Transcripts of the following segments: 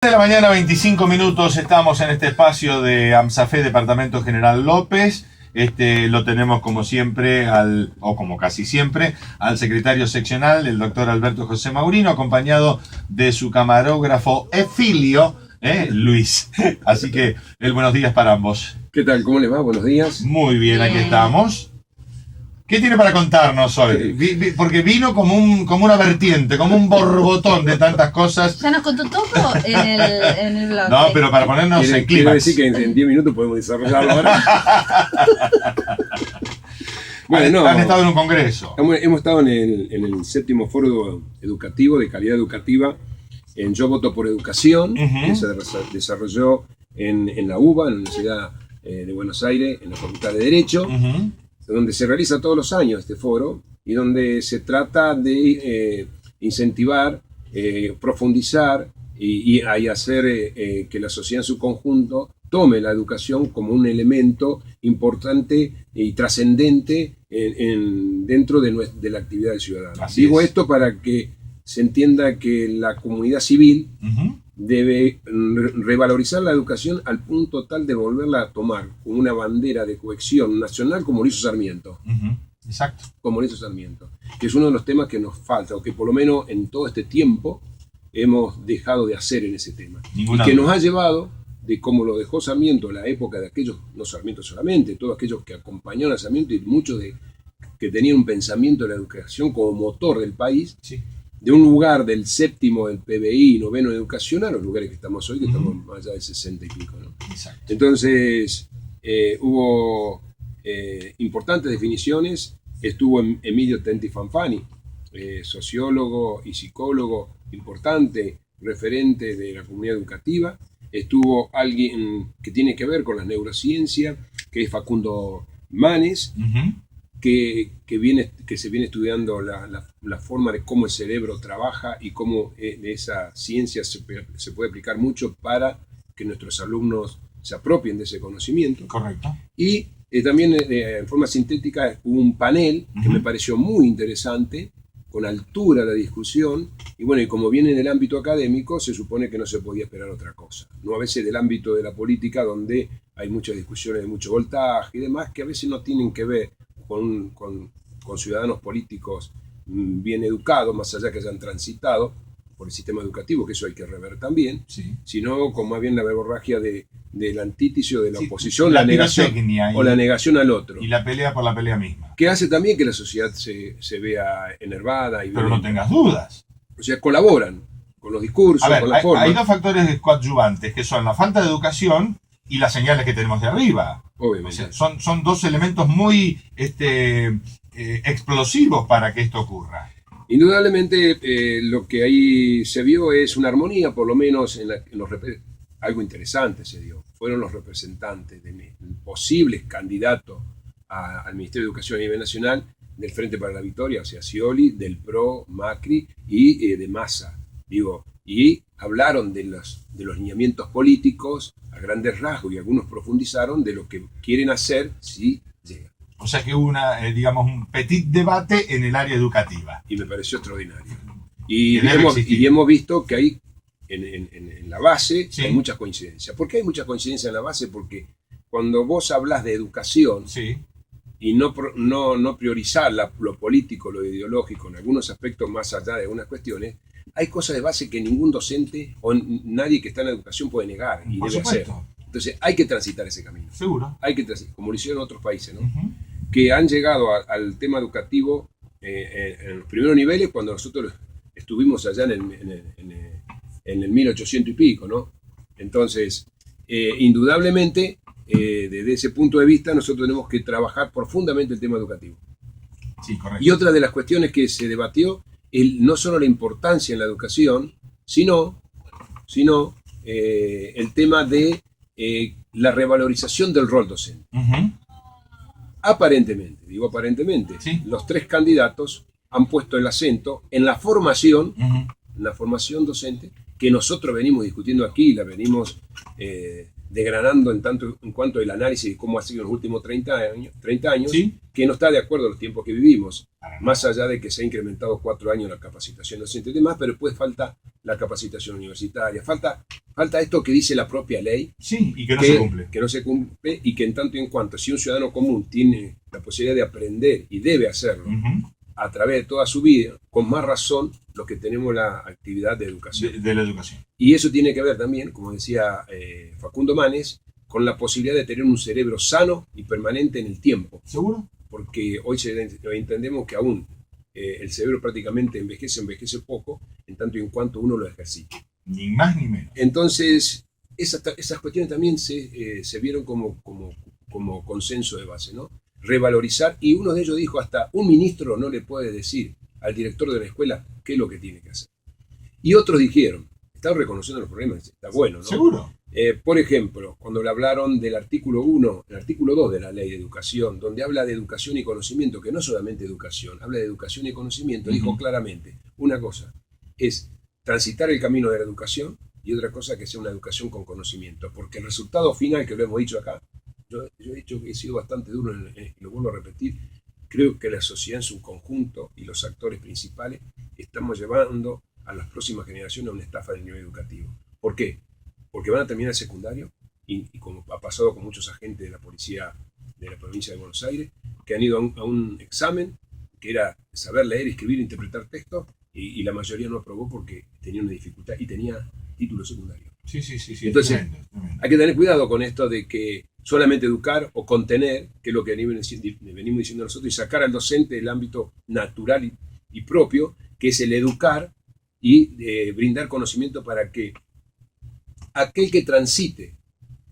De la mañana, 25 minutos, estamos en este espacio de AMSAFE, Departamento General López. Lo tenemos como siempre, o como casi siempre, al secretario seccional, el doctor Alberto José Maurino, acompañado de su camarógrafo Efilio, Luis. Así que, buenos días para ambos. ¿Qué tal? ¿Cómo les va? Buenos días. Muy bien, aquí estamos. ¿Qué tiene para contarnos hoy? Porque vino como una vertiente, como un borbotón de tantas cosas. Ya nos contó todo en el blog. No, pero para ponernos en clima. Quiero decir que en 10 minutos podemos desarrollarlo ahora. Bueno, Han estado en un congreso. Hemos estado en el 7º Foro Educativo de Calidad Educativa en Yo Voto por Educación, que se desarrolló en la UBA, en la Universidad de Buenos Aires, en la Facultad de Derecho, donde se realiza todos los años este foro y donde se trata de incentivar, profundizar y hacer que la sociedad en su conjunto tome la educación como un elemento importante y trascendente dentro de la actividad del ciudadano. Digo esto para que se entienda que la comunidad civil debe revalorizar la educación al punto tal de volverla a tomar como una bandera de cohesión nacional, como lo hizo Sarmiento. Exacto. Como lo hizo Sarmiento, que es uno de los temas que nos falta, o que por lo menos en todo este tiempo hemos dejado de hacer en ese tema. Y que nos ha llevado, de como lo dejó Sarmiento, la época de aquellos, no Sarmiento solamente, todos aquellos que acompañaron a Sarmiento y muchos que tenían un pensamiento de la educación como motor del país, de un lugar del 7º del PBI, 9º de educación, a los lugares que estamos hoy, que estamos más allá de 60 y pico, ¿no? Exacto. Entonces, hubo importantes definiciones. Estuvo Emilio Tenti Fanfani, sociólogo y psicólogo importante, referente de la comunidad educativa. Estuvo alguien que tiene que ver con la neurociencia, que es Facundo Manes, que se viene estudiando la forma de cómo el cerebro trabaja y cómo de esa ciencia se puede aplicar mucho para que nuestros alumnos se apropien de ese conocimiento. Correcto. Y también en forma sintética hubo un panel que me pareció muy interesante, con altura la discusión, y bueno, y como viene del ámbito académico, se supone que no se podía esperar otra cosa. No a veces del ámbito de la política, donde hay muchas discusiones de mucho voltaje y demás, que a veces no tienen que ver con ciudadanos políticos bien educados, más allá que hayan transitado por el sistema educativo, que eso hay que rever también, sino con más bien la verborragia del antítesis o de la oposición, la negación o la negación al otro. Y la pelea por la pelea misma. Que hace también que la sociedad se vea enervada. Pero no tengas dudas. O sea, colaboran con los discursos, con la forma. Hay dos factores coadyuvantes, que son la falta de educación y las señales que tenemos de arriba. Obviamente. O sea, son dos elementos muy explosivos para que esto ocurra. Indudablemente lo que ahí se vio es una armonía, por lo menos algo interesante se dio. Fueron los representantes de posibles candidatos al Ministerio de Educación a nivel nacional del Frente para la Victoria, o sea, Scioli, del PRO, Macri y de Massa. Y hablaron de los lineamientos políticos a grandes rasgos y algunos profundizaron de lo que quieren hacer si llega. O sea que hubo un petit debate en el área educativa. Y me pareció extraordinario. Y hemos visto que hay en la base hay muchas coincidencias. ¿Por qué hay muchas coincidencias en la base? Porque cuando vos hablas de educación y no priorizar lo político, lo ideológico, en algunos aspectos más allá de algunas cuestiones, hay cosas de base que ningún docente o nadie que está en la educación puede negar y debe hacer. Entonces hay que transitar ese camino. Seguro. Hay que transitar, como lo hicieron otros países, ¿no? Que han llegado al tema educativo en los primeros niveles cuando nosotros estuvimos allá en el 1800 y pico, ¿no? Entonces, indudablemente, desde ese punto de vista, nosotros tenemos que trabajar profundamente el tema educativo. Sí, correcto. Y otra de las cuestiones que se debatió no solo la importancia en la educación, sino el tema de la revalorización del rol docente. Aparentemente, los tres candidatos han puesto el acento en la formación, docente, que nosotros venimos discutiendo aquí, la venimos desgranando en cuanto el análisis de cómo ha sido en los últimos 30 años, ¿Sí? que no está de acuerdo a los tiempos que vivimos, más allá de que se ha incrementado 4 años la capacitación docente y demás, pero después falta la capacitación universitaria, falta esto que dice la propia ley, Sí, y que no se cumple. que no se cumple, y que en tanto y en cuanto si un ciudadano común tiene la posibilidad de aprender y debe hacerlo a través de toda su vida, con más razón los que tenemos la actividad de educación. De la educación. Y eso tiene que ver también, como decía Facundo Manes, con la posibilidad de tener un cerebro sano y permanente en el tiempo. ¿Seguro? Porque hoy entendemos que aún el cerebro prácticamente envejece poco, en tanto y en cuanto uno lo ejercita. Ni más ni menos. Entonces, esas cuestiones también se vieron como consenso de base, ¿no? Revalorizar, y uno de ellos dijo, hasta un ministro no le puede decir al director de la escuela qué es lo que tiene que hacer. Y otros dijeron, están reconociendo los problemas, está bueno, ¿no? ¿Seguro? Por ejemplo, cuando le hablaron del artículo 1, el artículo 2 de la ley de educación, donde habla de educación y conocimiento, que no solamente educación, habla de educación y conocimiento, dijo claramente, una cosa es transitar el camino de la educación y otra cosa que sea una educación con conocimiento, porque el resultado final, que lo hemos dicho acá, yo he dicho que he sido bastante duro, y lo vuelvo a repetir, creo que la sociedad en su conjunto y los actores principales estamos llevando a las próximas generaciones a una estafa del nivel educativo. ¿Por qué? Porque van a terminar el secundario, y como ha pasado con muchos agentes de la policía de la provincia de Buenos Aires, que han ido a un examen que era saber leer, escribir, interpretar textos, y la mayoría no aprobó porque tenía una dificultad y tenía título secundario. Sí. Entonces, tremendo. Hay que tener cuidado con esto de que solamente educar o contener, que es lo que venimos diciendo nosotros, y sacar al docente del ámbito natural y propio, que es el educar y brindar conocimiento para que aquel que transite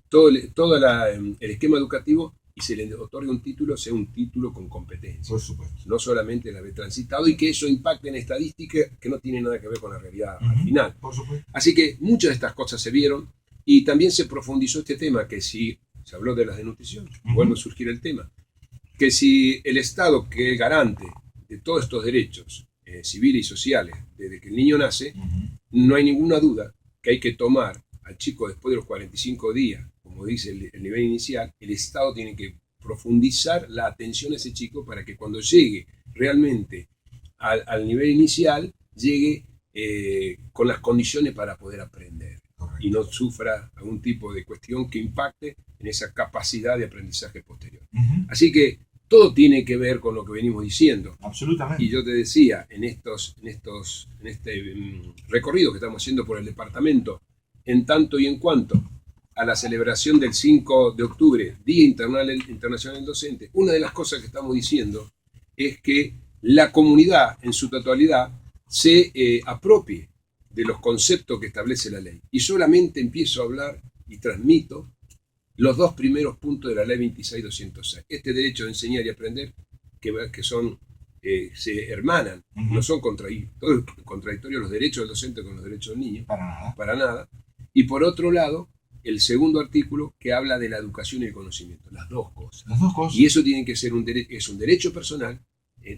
todo el esquema educativo y se le otorgue un título, sea un título con competencia. Por supuesto. No solamente el haber transitado, y que eso impacte en estadísticas que no tienen nada que ver con la realidad al final. Por supuesto. Así que muchas de estas cosas se vieron, y también se profundizó este tema, que si se habló de la desnutrición, vuelve a surgir el tema, que si el Estado, que es garante de todos estos derechos civiles y sociales desde que el niño nace, no hay ninguna duda que hay que tomar al chico después de los 45 días, como dice el nivel inicial, el Estado tiene que profundizar la atención a ese chico para que cuando llegue realmente al nivel inicial, llegue con las condiciones para poder aprender. Correcto. Y no sufra algún tipo de cuestión que impacte en esa capacidad de aprendizaje posterior. Así que todo tiene que ver con lo que venimos diciendo. Absolutamente. Y yo te decía, en este recorrido que estamos haciendo por el departamento, en tanto y en cuanto a la celebración del 5 de octubre, Día Internacional del Docente, una de las cosas que estamos diciendo es que la comunidad en su totalidad se apropie de los conceptos que establece la ley. Y solamente empiezo a hablar y transmito los 2 primeros puntos de la ley 26.206. Este derecho de enseñar y aprender, que son, se hermanan, no son contradictorios los derechos del docente con los derechos del niño. Para nada. Y por otro lado, el segundo artículo que habla de la educación y el conocimiento. Las dos cosas. Y eso tiene que ser un derecho personal,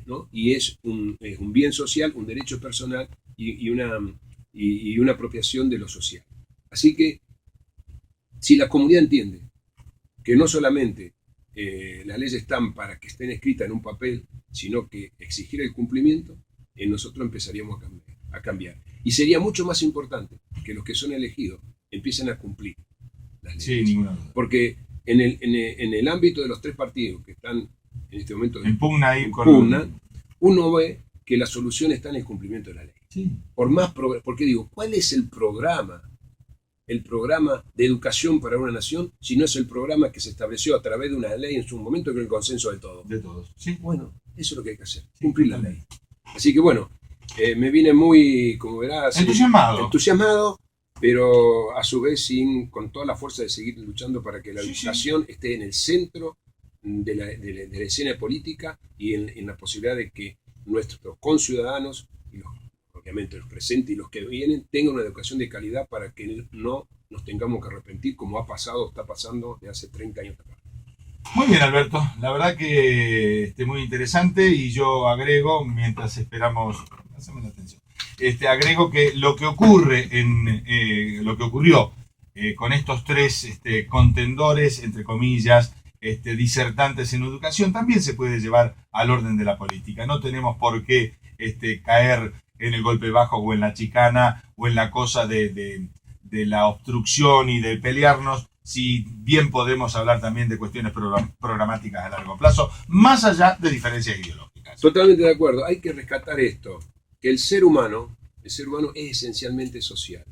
¿no? Y es un bien social, un derecho personal y una apropiación de lo social. Así que, si la comunidad entiende que no solamente las leyes están para que estén escritas en un papel, sino que exigir el cumplimiento, nosotros empezaríamos a cambiar. Y sería mucho más importante que los que son elegidos empiecen a cumplir las leyes. Sí, ninguna duda. Porque en el ámbito de los 3 partidos que están en este momento en pugna, uno ve que la solución está en el cumplimiento de la ley. Sí. Porque digo, ¿cuál es el programa de educación para una nación, si no es el programa que se estableció a través de una ley en su momento, con el consenso de todos? De todos. Sí. Bueno, eso es lo que hay que hacer, cumplir la ley. Así que bueno, me vine muy, como verás, entusiasmado, pero a su vez con toda la fuerza de seguir luchando para que la educación esté en el centro de la escena política, y en la posibilidad de que nuestros conciudadanos, y obviamente los presentes y los que vienen, tengan una educación de calidad para que no nos tengamos que arrepentir, como está pasando de hace 30 años acá. Muy bien, Alberto, la verdad que muy interesante, y yo agrego, mientras esperamos, haceme la atención, agrego que lo que ocurrió con estos tres contendores, entre comillas, disertantes en educación, también se puede llevar al orden de la política. No tenemos por qué caer en el golpe bajo o en la chicana o en la cosa de la obstrucción y de pelearnos, si bien podemos hablar también de cuestiones programáticas a largo plazo, más allá de diferencias ideológicas. Totalmente de acuerdo. Hay que rescatar esto, que el ser humano es esencialmente social.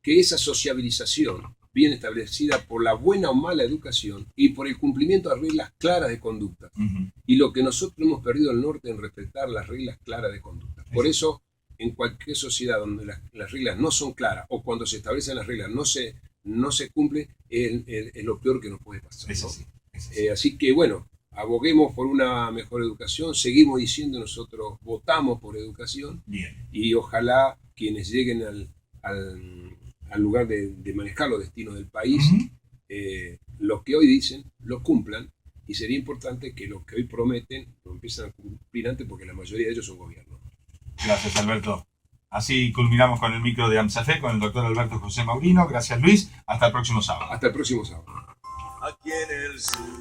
Que esa sociabilización bien establecida por la buena o mala educación y por el cumplimiento de reglas claras de conducta. Y lo que nosotros hemos perdido el norte en respetar las reglas claras de conducta. Por eso, en cualquier sociedad donde las reglas no son claras o cuando se establecen las reglas no se cumplen, es lo peor que nos puede pasar, ¿no? Es así. Así que bueno, aboguemos por una mejor educación, seguimos diciendo nosotros votamos por educación. Bien. Y ojalá quienes lleguen al lugar de manejar los destinos del país, lo que hoy dicen, lo cumplan, y sería importante que lo que hoy prometen lo empiecen a cumplir antes, porque la mayoría de ellos son gobiernos. Gracias, Alberto. Así culminamos con el micro de AMSAFE, con el doctor Alberto José Maurino. Gracias, Luis. Hasta el próximo sábado. Hasta el próximo sábado. Aquí en el sur.